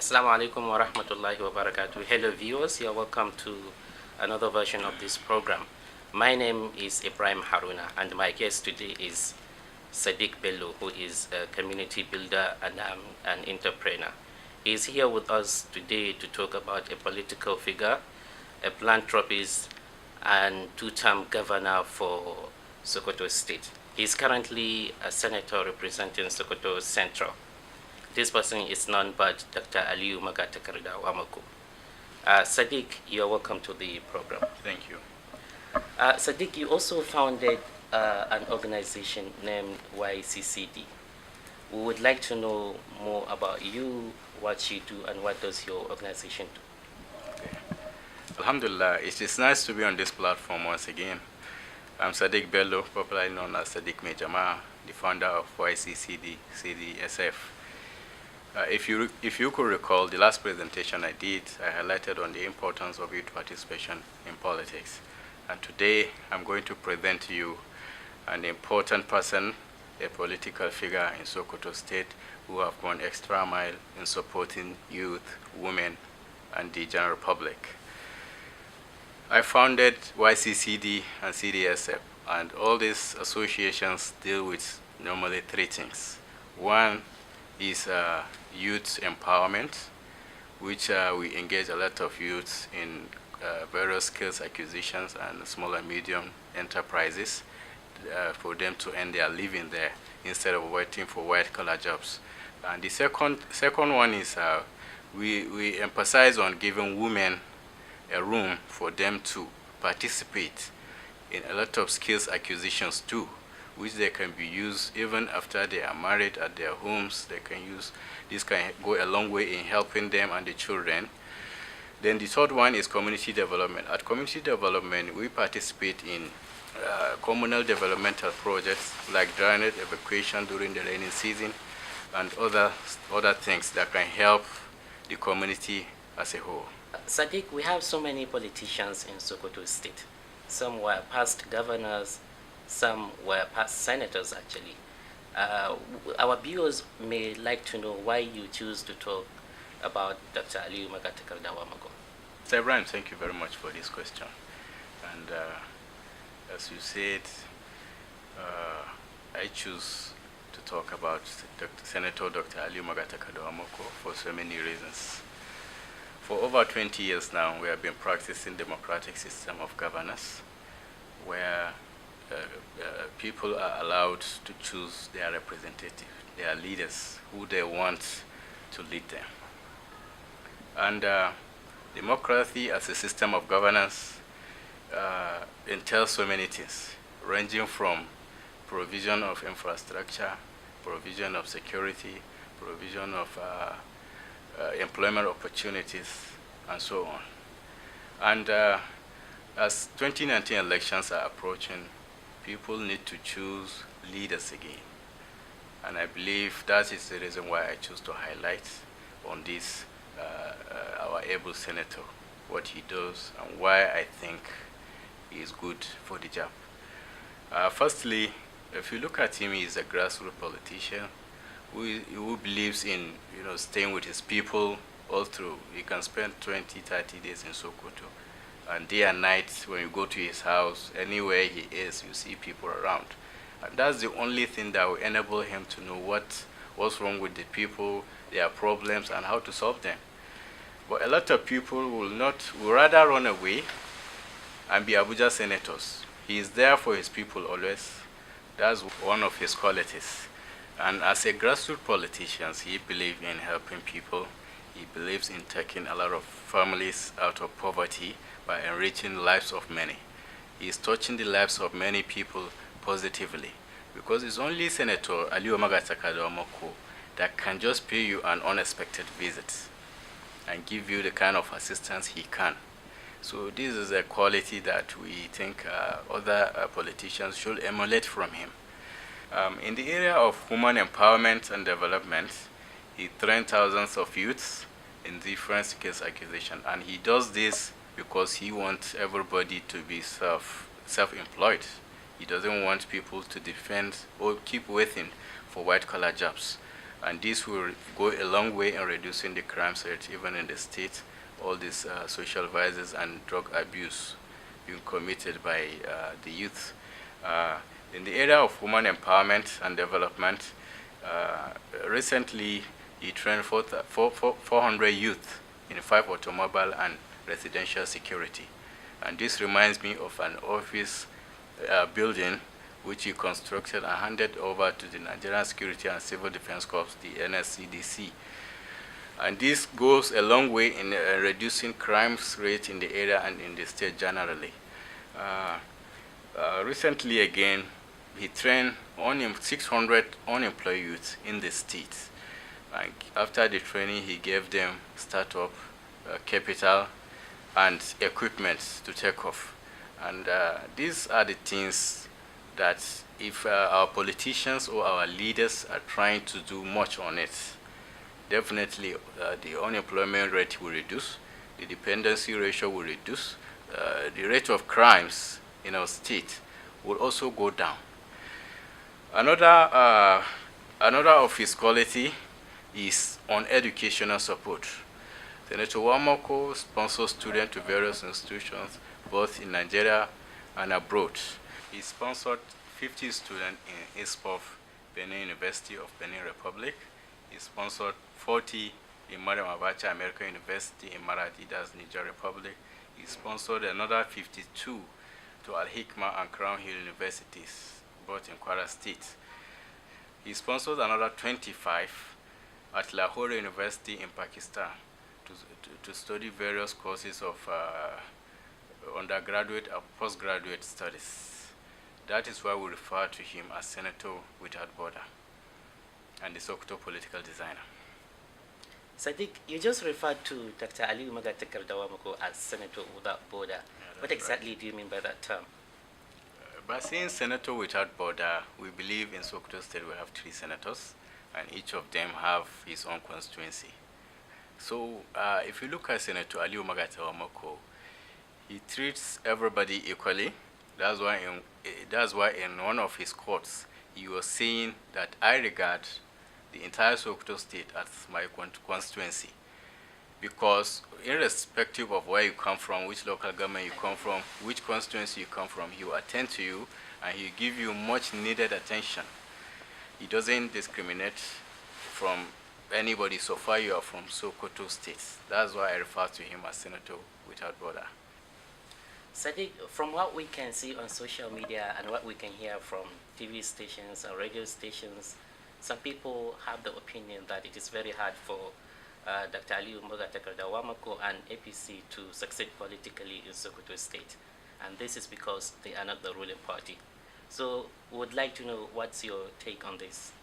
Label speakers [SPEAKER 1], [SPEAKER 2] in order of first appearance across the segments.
[SPEAKER 1] Assalamu alaikum wa rahmatullahi wa barakatuh. Hello viewers, you're welcome to another version of this program. My name is Ibrahim Haruna and my guest today is Sadiq Bello, who is a community builder and an entrepreneur. He's here with us today to talk about a political figure, a philanthropist, and two-term governor for Sokoto State. He's currently a senator representing Sokoto Central. This person is none but Dr. WAMAKKO. Sadiq, you're welcome to the program.
[SPEAKER 2] Thank you.
[SPEAKER 1] Sadiq, you also founded an organization named YCCD. We would like to know more about you, what you do, and what does your organization do?
[SPEAKER 2] Okay. Alhamdulillah, it is nice to be on this platform once again. I'm Sadiq Bello, popularly known as Sadiq Mejama, the founder of YCCD, CDSF. If you could recall, the last presentation I did, I highlighted on the importance of youth participation in politics. And today, I'm going to present to you an important person, a political figure in Sokoto State who have gone extra mile in supporting youth, women, and the general public. I founded YCCD and CDSF, and all these associations deal with normally three things. One is youth empowerment, which we engage a lot of youths in various skills acquisitions and small and medium enterprises for them to earn their living there instead of waiting for white-collar jobs. And the second one is we emphasize on giving women a room for them to participate in a lot of skills acquisitions too, which they can be used even after they are married at their homes. They can use this, can go a long way in helping them and the children. Then the third one is community development. At community development, we participate in communal developmental projects like drainage evacuation during the rainy season and other things that can help the community as a whole.
[SPEAKER 1] Sadiq, we have so many politicians in Sokoto State. Some were past governors, some were past senators actually. Our viewers may like to know why you choose to talk about Dr. WAMAKKO.
[SPEAKER 2] Sir Ibrahim, thank you very much for this question. And as you said, I choose to talk about Senator Dr. WAMAKKO for so many reasons. For over 20 years now, we have been practicing democratic system of governance, where people are allowed to choose their representative, their leaders, who they want to lead them. And democracy as a system of governance entails so many things, ranging from provision of infrastructure, provision of security, provision of employment opportunities, and so on. And as 2019 elections are approaching, people need to choose leaders again. And I believe that is the reason why I choose to highlight on this our able senator, what he does and why I think he is good for the job. Firstly, if you look at him, he is a grassroots politician who believes in staying with his people all through. He can spend 20, 30 days in Sokoto, and day and night when you go to his house, anywhere he is, you see people around. And that's the only thing that will enable him to know what's wrong with the people, their problems, and how to solve them. But a lot of people will rather run away and be Abuja senators. He is there for his people always. That's one of his qualities. And as a grassroots politician, he believes in helping people. He believes in taking a lot of families out of poverty by enriching the lives of many. He is touching the lives of many people positively, because it's only Senator WAMAKKO that can just pay you an unexpected visit and give you the kind of assistance he can. So this is a quality that we think other politicians should emulate from him. In the area of human empowerment and development, he trained thousands of youths in different skills acquisition, and he does this because he wants everybody to be self-employed. He doesn't want people to defend or keep waiting for white-collar jobs. And this will go a long way in reducing the crime rate even in the state. All these social vices and drug abuse being committed by the youth. In the area of women empowerment and development, recently he trained 400 youth in 5 automobile and residential security. And this reminds me of an office building which he constructed and handed over to the Nigerian Security and Civil Defense Corps, the NSCDC. And this goes a long way in reducing crimes rate in the area and in the state generally. Recently again, he trained 600 unemployed youth in the state. And after the training, he gave them startup capital and equipment to take off. And these are the things that if our politicians or our leaders are trying to do much on it, definitely the unemployment rate will reduce, the dependency ratio will reduce, the rate of crimes in our state will also go down. Another of his quality is on educational support. Senator WAMAKKO sponsors students to various institutions, both in Nigeria and abroad. He sponsored 50 students in ISPOF, Benin University of Benin Republic. He sponsored 40 in Madam Abacha American University in Maradi, that's Niger Republic. He sponsored another 52 to Al-Hikmah and Crown Hill Universities, both in Kwara State. He sponsored another 25 at Lahore University in Pakistan to study various courses of undergraduate and postgraduate studies. That is why we refer to him as Senator Without Border and the Sokoto political designer.
[SPEAKER 1] Sadiq, you just referred to Dr. Aliyu WAMAKKO as Senator Without Border.
[SPEAKER 2] Yeah,
[SPEAKER 1] what exactly do you mean by that term?
[SPEAKER 2] By saying Senator Without Border, we believe in Sokoto State we have 3 senators, and each of them have his own constituency. So if you look at Senator Aliyu WAMAKKO, he treats everybody equally. That's why in one of his quotes, he was saying that I regard the entire Sokoto State as my constituency, because irrespective of where you come from, which local government you come from, which constituency you come from, he will attend to you and he will give you much needed attention. He doesn't discriminate from anybody so far you are from Sokoto State. That's why I refer to him as Senator Without Border.
[SPEAKER 1] Sadiq, from what we can see on social media and what we can hear from TV stations and radio stations, some people have the opinion that it is very hard for Dr. Aliyu WAMAKKO and APC to succeed politically in Sokoto State. And this is because they are not the ruling party. So we would like to know what's your take on this.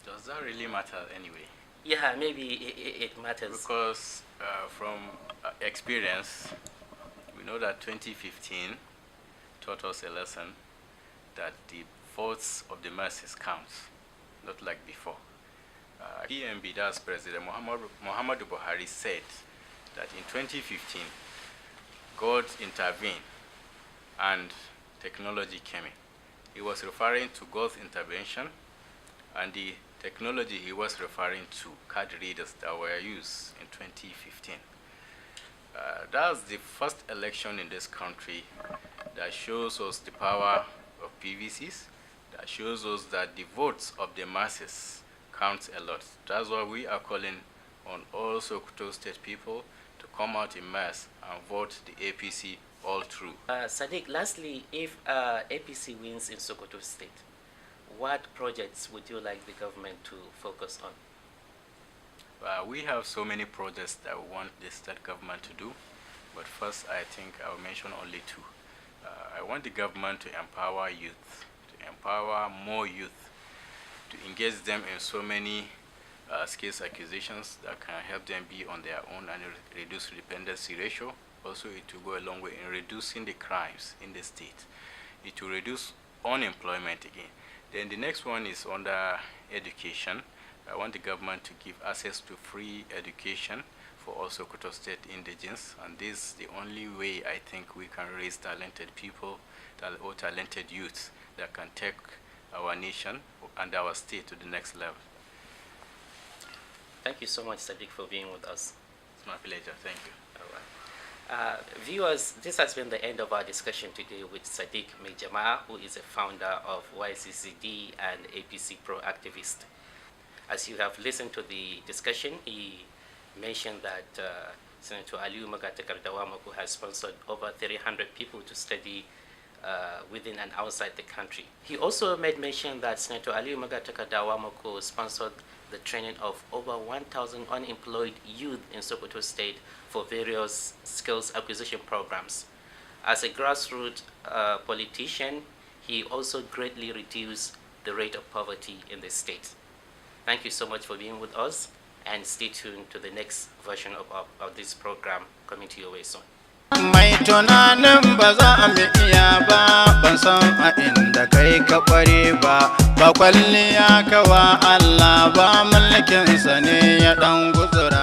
[SPEAKER 2] Does that really matter anyway?
[SPEAKER 1] Yeah, maybe it matters.
[SPEAKER 2] Because from experience, we know that 2015 taught us a lesson that the votes of the masses counts, not like before. PMB, that's President Muhammadu Buhari, said that in 2015, God intervened and technology came in. He was referring to God's intervention, and the technology he was referring to card readers that were used in 2015. That's the first election in this country that shows us the power of PVCs, that shows us that the votes of the masses counts a lot. That's why we are calling on all Sokoto State people to come out in mass and vote the APC all through.
[SPEAKER 1] Sadiq, lastly, if APC wins in Sokoto State, what projects would you like the government to focus on?
[SPEAKER 2] We have so many projects that we want the state government to do, but first I think I'll mention only 2. I want the government to empower youth, to empower more youth, to engage them in so many skills acquisitions that can help them be on their own and reduce dependency ratio. Also, it will go a long way in reducing the crimes in the state. It will reduce unemployment again. Then the next one is under education. I want the government to give access to free education for all Sokoto State indigents, and this is the only way I think we can raise talented people or talented youth that can take our nation and our state to the next level.
[SPEAKER 1] Thank you so much, Sadiq, for being with us.
[SPEAKER 2] It's my pleasure. Thank you.
[SPEAKER 1] All right. Viewers, this has been the end of our discussion today with Sadiq Mejama, who is a founder of YCCD and APC Pro activist. As you have listened to the discussion, he mentioned that Senator Aliyu Magatakar WAMAKKO has sponsored over 300 people to study within and outside the country. He also made mention that Senator Aliyu Magatakar WAMAKKO sponsored the training of over 1,000 unemployed youth in Sokoto State for various skills acquisition programs. As a grassroots politician, he also greatly reduced the rate of poverty in the state. Thank you so much for being with us, and stay tuned to the next version of this program coming to your way soon.
[SPEAKER 3] Mai tunanin ba za mu iya ba, ban san a inda kai ka kware ba, ba kwalliya kawa Allah ba, mulkinsa ne ya dan guzura.